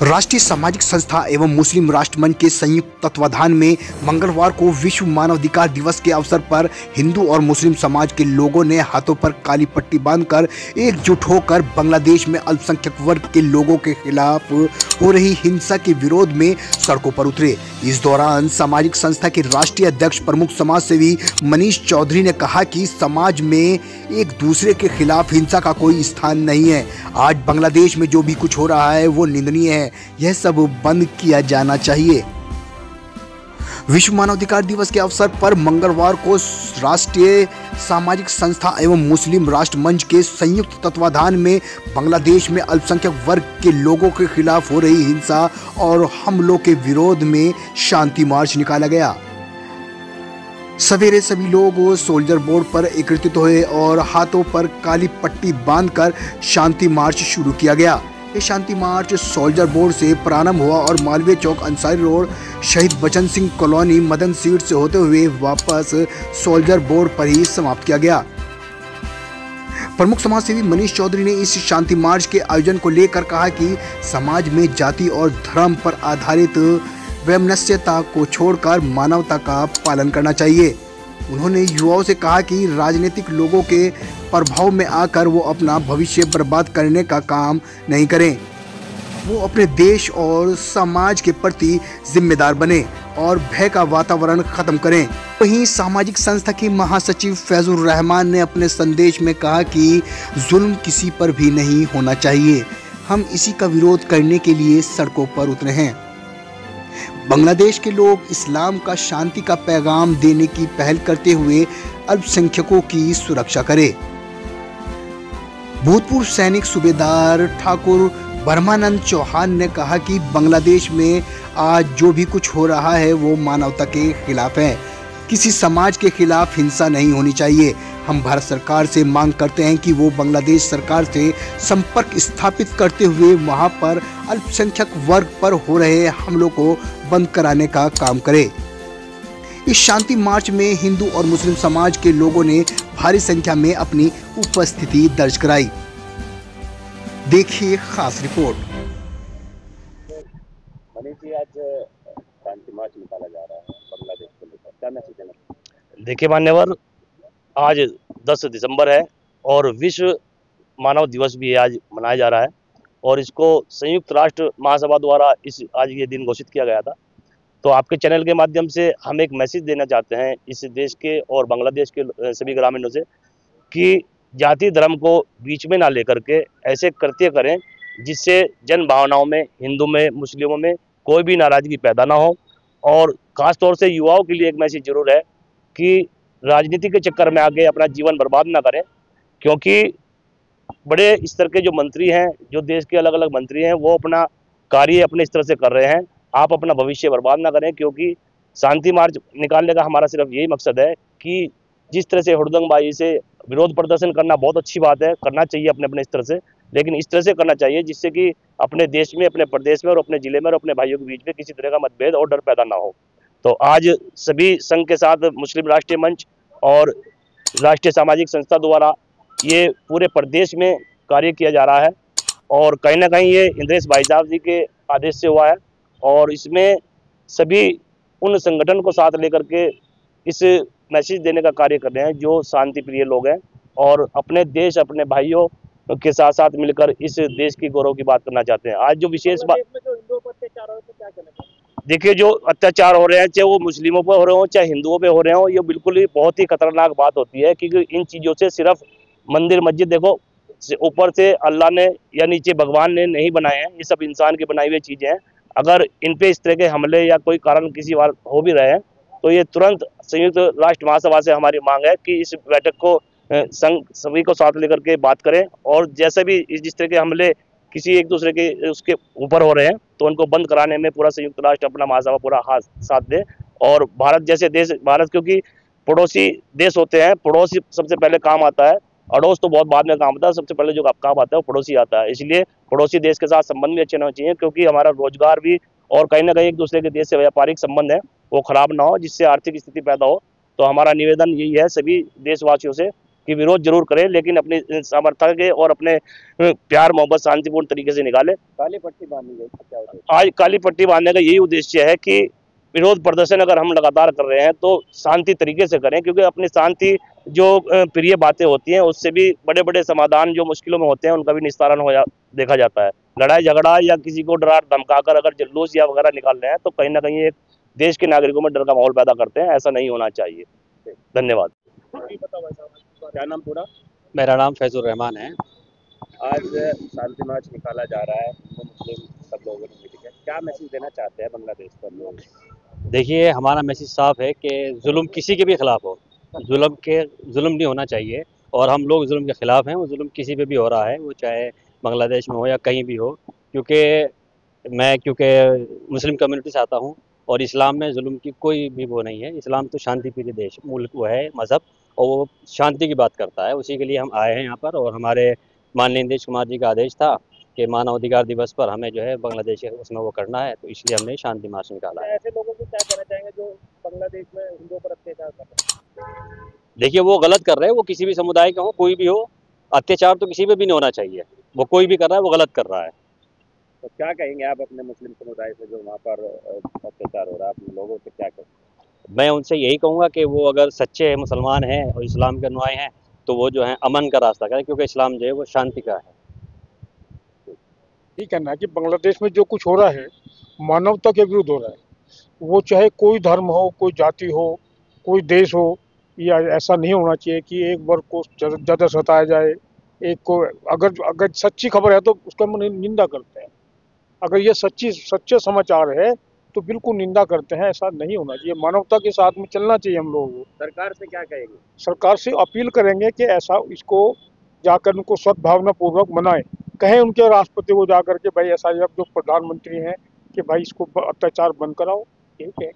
राष्ट्रीय सामाजिक संस्था एवं मुस्लिम राष्ट्र मंच के संयुक्त तत्वाधान में मंगलवार को विश्व मानवाधिकार दिवस के अवसर पर हिंदू और मुस्लिम समाज के लोगों ने हाथों पर काली पट्टी बांधकर एकजुट होकर बांग्लादेश में अल्पसंख्यक वर्ग के लोगों के खिलाफ हो रही हिंसा के विरोध में सड़कों पर उतरे। इस दौरान सामाजिक संस्था के राष्ट्रीय अध्यक्ष प्रमुख समाज सेवी मनीष चौधरी ने कहा कि समाज में एक दूसरे के खिलाफ हिंसा का कोई स्थान नहीं है। आज बांग्लादेश में जो भी कुछ हो रहा है वो निंदनीय है, यह सब बंद किया जाना चाहिए। विश्व मानवाधिकार दिवस के अवसर पर मंगलवार को राष्ट्रीय सामाजिक संस्था एवं मुस्लिम राष्ट्र मंच के संयुक्त तत्वाधान में बांग्लादेश में अल्पसंख्यक वर्ग के लोगों के खिलाफ हो रही हिंसा और हमलों के विरोध में शांति मार्च निकाला गया। सवेरे सभी लोग सोल्जर बोर्ड पर एकत्रित हुए और हाथों पर काली पट्टी बांधकर शांति मार्च शुरू किया गया। ये शांति मार्च सोल्जर बोर्ड से प्रारंभ हुआ और मालवीय चौक, अंसारी रोड, शहीद बचन सिंह कॉलोनी, मदन सीट से होते हुए वापस सोल्जर बोर्ड पर ही समाप्त किया गया। प्रमुख समाज सेवी मनीष चौधरी ने इस शांति मार्च के आयोजन को लेकर कहा कि समाज में जाति और धर्म पर आधारित वैमनस्यता को छोड़कर मानवता का पालन करना चाहिए। उन्होंने युवाओं से कहा कि राजनीतिक लोगों के प्रभाव में आकर वो अपना भविष्य बर्बाद करने का काम नहीं करें। वो अपने देश और समाज के प्रति जिम्मेदार बने और भय का वातावरण खत्म करें। वहीं सामाजिक संस्था के महासचिव फैजुर रहमान ने अपने संदेश में कहा कि जुल्म किसी पर भी नहीं होना चाहिए। हम इसी का विरोध करने के लिए सड़कों पर उतरे हैं। बांग्लादेश के लोग इस्लाम का शांति का पैगाम देने की पहल करते हुए अल्पसंख्यकों की सुरक्षा करें। भूतपूर्व सैनिक सूबेदार ठाकुर ब्रह्मानंद चौहान ने कहा कि बांग्लादेश में आज जो भी कुछ हो रहा है वो मानवता के खिलाफ है। किसी समाज के खिलाफ हिंसा नहीं होनी चाहिए। हम भारत सरकार से मांग करते हैं कि वो बांग्लादेश सरकार से संपर्क स्थापित करते हुए वहां पर अल्पसंख्यक वर्ग पर हो रहे हमलों को बंद कराने का काम करे। इस शांति मार्च में हिंदू और मुस्लिम समाज के लोगों ने भारी संख्या में अपनी उपस्थिति दर्ज कराई। देखिए खास रिपोर्ट। मनीष जी, आज शांति मार्च निकाला जा रहा है बांग्लादेश को लेकर, क्या मैसेज देना? देखिए मान्यवर, आज 10 दिसंबर है और विश्व मानव दिवस भी आज मनाया जा रहा है और इसको संयुक्त राष्ट्र महासभा द्वारा आज ये दिन घोषित किया गया था। तो आपके चैनल के माध्यम से हम एक मैसेज देना चाहते हैं इस देश के और बांग्लादेश के सभी ग्रामीणों से कि जाति धर्म को बीच में ना लेकर के ऐसे कृत्य करें जिससे जन भावनाओं में, हिंदू में, मुस्लिमों में कोई भी नाराजगी पैदा ना हो। और ख़ास तौर से युवाओं के लिए एक मैसेज जरूर है कि राजनीति के चक्कर में आके अपना जीवन बर्बाद ना करें, क्योंकि बड़े स्तर के जो मंत्री हैं, जो देश के अलग अलग मंत्री हैं, वो अपना कार्य अपने स्तर से कर रहे हैं। आप अपना भविष्य बर्बाद ना करें, क्योंकि शांति मार्च निकालने का हमारा सिर्फ यही मकसद है कि जिस तरह से हुड़दंगबाजी से विरोध प्रदर्शन करना बहुत अच्छी बात है, करना चाहिए अपने अपने स्तर से, लेकिन इस तरह से करना चाहिए जिससे कि अपने देश में, अपने प्रदेश में और अपने जिले में और अपने भाइयों के बीच में किसी तरह का मतभेद और डर पैदा ना हो। तो आज सभी संघ के साथ मुस्लिम राष्ट्रीय मंच और राष्ट्रीय सामाजिक संस्था द्वारा ये पूरे प्रदेश में कार्य किया जा रहा है और कहीं ना कहीं ये इंद्रेश भाई साहब जी के आदेश से हुआ है और इसमें सभी उन संगठन को साथ लेकर के इस मैसेज देने का कार्य कर रहे हैं जो शांति प्रिय लोग हैं और अपने देश, अपने भाइयों के साथ साथ मिलकर इस देश की गौरव की बात करना चाहते हैं। आज जो विशेष बात, देखिए जो अत्याचार हो रहे हैं, चाहे वो मुस्लिमों पे हो रहे हो, चाहे हिंदुओं पे हो रहे हो, ये बिल्कुल ही बहुत ही खतरनाक बात होती है, क्योंकि इन चीज़ों से सिर्फ मंदिर मस्जिद, देखो ऊपर से अल्लाह ने या नीचे भगवान ने नहीं बनाए हैं, ये सब इंसान की बनाई हुई चीज़ें हैं। अगर इन पे इस तरह के हमले या कोई कारण किसी बार हो भी रहे हैं तो ये तुरंत संयुक्त राष्ट्र महासभा से हमारी मांग है कि इस बैठक को संघ सभी को साथ लेकर के बात करें और जैसे भी जिस तरह के हमले किसी एक दूसरे के उसके ऊपर हो रहे हैं तो उनको बंद कराने में पूरा संयुक्त राष्ट्र अपना महासभा पूरा हाथ साथ दे। और भारत जैसे देश, भारत क्योंकि पड़ोसी देश होते हैं, पड़ोसी सबसे पहले काम आता है, अड़ोस तो बहुत बाद में काम आता है, सबसे पहले जो काम आता है वो पड़ोसी आता है। इसलिए पड़ोसी देश के साथ संबंध भी अच्छे होने चाहिए, क्योंकि हमारा रोजगार भी और कहीं ना कहीं एक दूसरे के देश से व्यापारिक संबंध है वो खराब ना हो, जिससे आर्थिक स्थिति पैदा हो। तो हमारा निवेदन यही है सभी देशवासियों से कि विरोध जरूर करें, लेकिन अपनी सामर्थ्य के और अपने प्यार मोहब्बत शांतिपूर्ण तरीके से निकालें। काली पट्टी बांधी गई, क्या उद्देश्य? आज काली पट्टी बांधने का यही उद्देश्य है कि विरोध प्रदर्शन अगर हम लगातार कर रहे हैं तो शांति तरीके से करें, क्योंकि अपनी शांति जो प्रिय बातें होती हैं उससे भी बड़े बड़े समाधान जो मुश्किलों में होते हैं उनका भी निस्तारण देखा जाता है। लड़ाई झगड़ा या किसी को डरा धमकाकर अगर जुलूस या वगैरह निकाल रहे हैं तो कहीं ना कहीं एक देश के नागरिकों में डर का माहौल पैदा करते हैं। ऐसा नहीं होना चाहिए। धन्यवाद। क्या नाम पूरा? मेरा नाम फैजुर रहमान है। आज शांति मार्च निकाला जा रहा है, हिंदू मुस्लिम सब लोगों ने मिलकर, क्या मैसेज देना चाहते हैं बांग्लादेश पर लोग? देखिए, हमारा मैसेज साफ है कि जुल्म किसी के भी खिलाफ हो, जुल्म नहीं होना चाहिए और हम लोग जुल्म के खिलाफ हैं। वो जुल्म किसी पे भी हो रहा है, वो चाहे बांग्लादेश में हो या कहीं भी हो, क्योंकि मुस्लिम कम्युनिटी से आता हूँ और इस्लाम में जुल्म की कोई भी वो नहीं है। इस्लाम तो शांति प्रिय देश मुल्क वो है मज़हब, और वो शांति की बात करता है। उसी के लिए हम आए हैं यहाँ पर, और हमारे माननीय नीतीश कुमार जी का आदेश था कि मानव अधिकार दिवस पर हमें जो है बांग्लादेश उसमें वो करना है, तो इसलिए हमने शांति मार्च निकाला है। ऐसे लोगों को क्या कहना चाहेंगे जो बांग्लादेश में हिंदुओं पर अत्याचार कर रहे हैं? देखिए, वो गलत कर रहे हैं, वो किसी भी समुदाय का हो, कोई भी हो। अत्याचार तो किसी पे भी नहीं होना चाहिए, वो कोई भी कर रहा है वो गलत कर रहा है। तो क्या कहेंगे आप अपने मुस्लिम समुदाय से जो वहाँ पर अत्याचार हो रहा है, अपने लोगों से क्या कहेंगे? मैं उनसे यही कहूँगा कि वो अगर सच्चे मुसलमान हैं और इस्लाम के अनुयायी हैं तो वो जो है अमन का रास्ता करें, क्योंकि इस्लाम जो है वो शांति का है। ये कहना है कि बांग्लादेश में जो कुछ हो रहा है मानवता के विरुद्ध हो रहा है। वो चाहे कोई धर्म हो, कोई जाति हो, कोई देश हो, या ऐसा नहीं होना चाहिए कि एक वर्ग को ज़्यादा सताया जाए। एक को अगर सच्ची खबर है तो उसका हम निंदा करते हैं। अगर ये सच्चे समाचार है तो बिल्कुल निंदा करते हैं। ऐसा नहीं होना चाहिए, मानवता के साथ में चलना चाहिए हम लोगों को। सरकार से क्या कहेंगे? सरकार से अपील करेंगे कि ऐसा इसको जाकर उनको सद्भावना पूर्वक मनाएं। कहें उनके राष्ट्रपति को जाकर के भाई ऐसा जो प्रधानमंत्री हैं कि भाई इसको अत्याचार बंद कराओ। ठीक है।